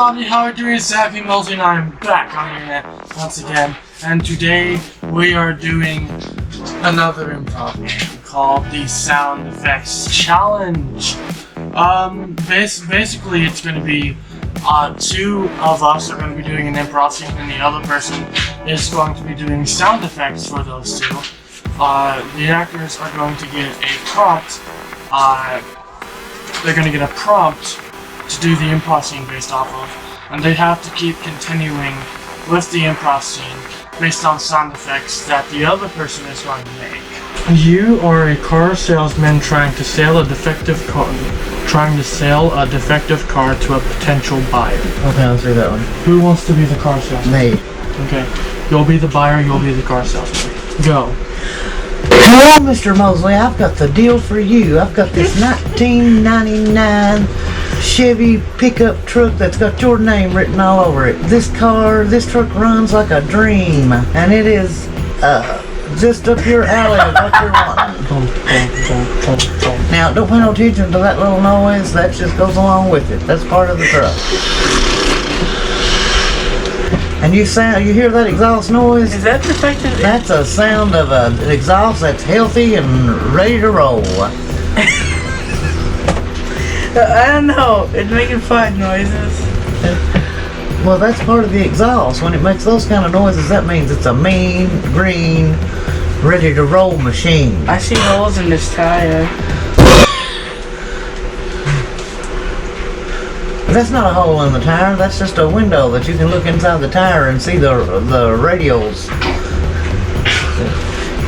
everybody, how are you doing? Zachary, Mosley, and I am back on the internet once again. And today we are doing another improv game called the Sound Effects Challenge. Basically it's going to be two of us are going to be doing an improv scene and the other person is going to be doing sound effects for those two. The actors are going to get a prompt. They're going to get a prompt to do the improv scene based off of, and they have to keep continuing with the improv scene based on sound effects that the other person is going to make. You are a car salesman trying to sell a defective car to a potential buyer. Okay, let's do that one. Who wants to be the car salesman? Me. Okay. You'll be the buyer, you'll be the car salesman. Go. Hello, Mr. Mosley. I've got the deal for you. I've got this 1999 Chevy pickup truck that's got your name written all over it. This truck runs like a dream, and it is just up your alley of what you're wanting. Now, don't pay no attention to that little noise. That just goes along with it. That's part of the truck. And you hear that exhaust noise? Is that defective? That's a sound of an exhaust that's healthy and ready to roll. I don't know. It's making fart noises. Well, that's part of the exhaust. When it makes those kind of noises, that means it's a mean, green, ready to roll machine. I see holes in this tire. That's not a hole in the tire. That's just a window that you can look inside the tire and see the radials.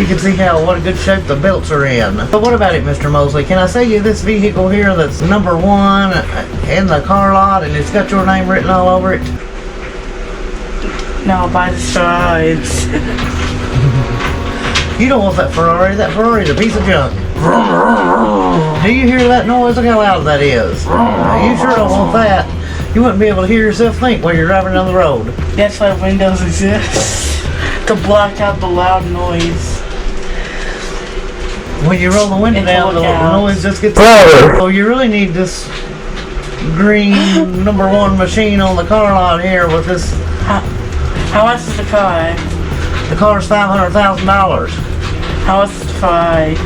You can see what a good shape the belts are in. But what about it, Mr. Mosley? Can I sell you this vehicle here that's number 1 in the car lot and it's got your name written all over it? No, by the sides. You don't want that Ferrari. That Ferrari's a piece of junk. Do you hear that noise? Look how loud that is. You sure don't want that. You wouldn't be able to hear yourself think while you're driving down the road. That's why windows exist. To block out the loud noise. When you roll the window down, the noise just gets louder. So you really need this green number 1 machine on the car lot here with this. How much is the car? The car's $500,000. How much is the Ferrari?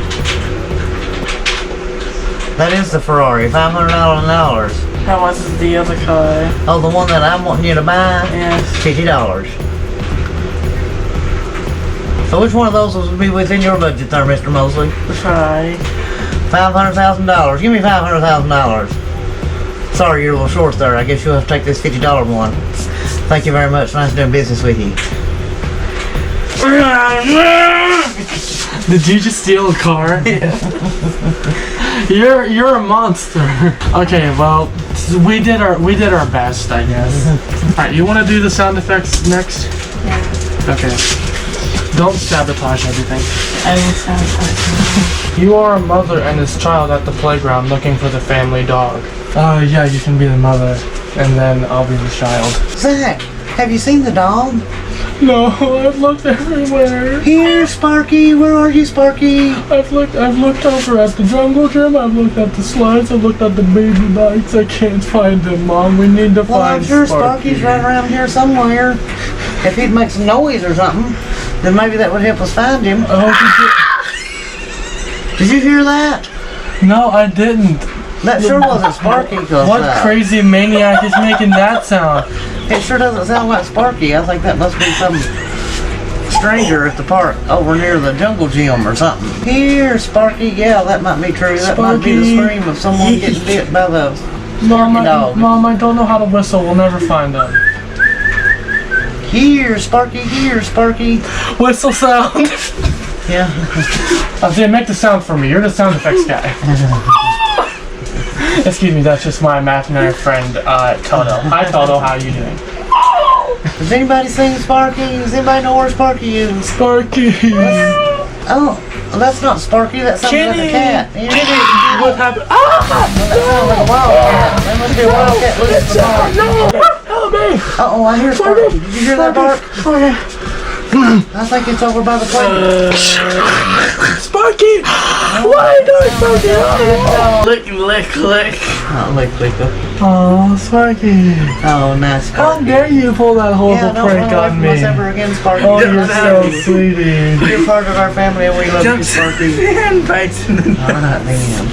That is the Ferrari, $500,000. How much is the other car? Oh, the one that I'm wanting you to buy? Yes. $50. So which one of those will be within your budget there, Mr. Mosley? The Ferrari. $500,000. Give me $500,000. Sorry, you're a little short there. I guess you'll have to take this $50 one. Thank you very much. Nice doing business with you. Did you just steal a car? Yeah. You're a monster. Okay, well, we did our best, I guess. Alright, you want to do the sound effects next? Yeah. Okay. Don't sabotage everything. I will sabotage. You are a mother and this child at the playground looking for the family dog. Yeah, you can be the mother, and then I'll be the child. Zach, have you seen the dog? No, I've looked everywhere. Here, Sparky. Where are you, Sparky? I've looked over at the jungle gym, I've looked at the slides, I've looked at the baby bikes. I can't find him, Mom. We need to find I'm sure Sparky. Sparky's right around here somewhere. If he'd make some noise or something, then maybe that would help us find him. I hope Did you hear that? No, I didn't. That sure wasn't Sparky. What crazy maniac is making that sound? It sure doesn't sound like Sparky. I think that must be some stranger at the park over near the jungle gym or something. Here, Sparky. Yeah, that might be true. That might be the scream of someone getting bit by the Sparky dog. Mom, I don't know how to whistle. We'll never find him. Here, Sparky. Here, Sparky. Whistle sound. Yeah. Okay, make the sound for me. You're the sound effects guy. Excuse me, that's just my imaginary friend, Toto. Hi, Toto. How are you doing? Does anybody sing Sparky? Does anybody know where Sparky is? Sparky. Oh, that's not Sparky. That sounds like a cat. Kitty. What happened? That sounds like a wildcat. That must be a wildcat loose at the park. No! Help me! Uh-oh, I hear Sparky. Did you hear that bark? I think it's over by the plate. Sparky! Sparky! Why not Sparky? Lick, lick, lick. Oh, lick. Oh, Sparky. Oh, nice. How dare you pull that horrible don't prank on me? ever again, Sparky. Oh, you're so sweetie. You're part of our family and we love you, Sparky. And bites in the Alright, man.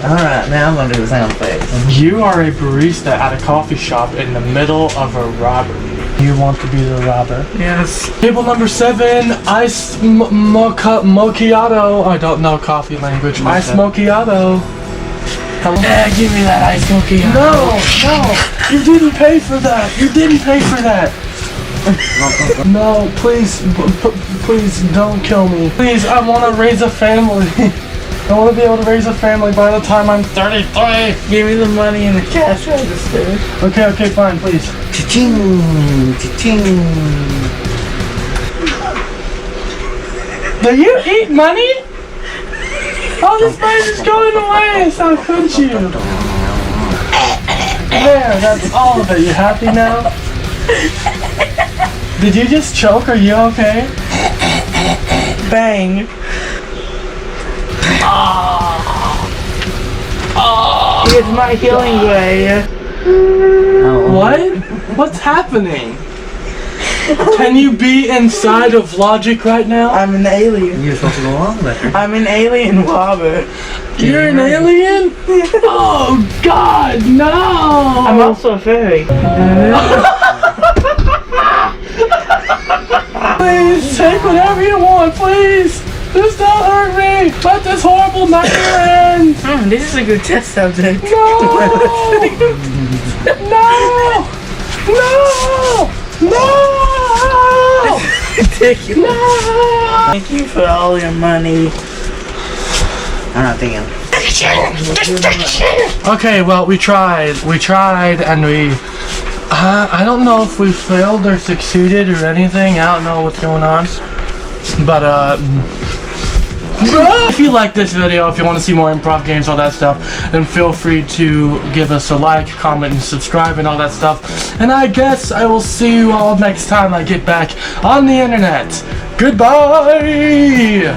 Alright, now I'm gonna do the sound effects. You are a barista at a coffee shop in the middle of a robbery. You want to be the robber. Yes. Table number 7, ice macchiato. I don't know coffee language. Ice macchiato. Hello? Give me that ice macchiato. No, you didn't pay for that. You didn't pay for that. No, please, please don't kill me. Please, I want to raise a family. I want to be able to raise a family by the time I'm 33. Give me the money in the cash register. Okay, fine, please. Cha-ching! Cha-ching! Do you eat money? Oh, this place is going away, so could you? There, that's all of it. You happy now? Did you just choke? Are you okay? Bang. It's my healing way. What? What's happening? Can you be inside of logic right now? I'm an alien. You're supposed to go along with her. I'm an alien robber. You're an alien? Oh God, no! I'm also a fairy. Please take whatever you want, please. Just don't hurt me. Let this horrible nightmare end. This is a good test subject. No! No! No! No! Ridiculous. No! Thank you for all your money. I'm not thinking. Okay, well, we tried, and we... I don't know if we failed or succeeded or anything. I don't know what's going on. But, if you like this video, if you want to see more improv games, all that stuff, then feel free to give us a like, comment, and subscribe, and all that stuff. And I guess I will see you all next time I get back on the internet. Goodbye!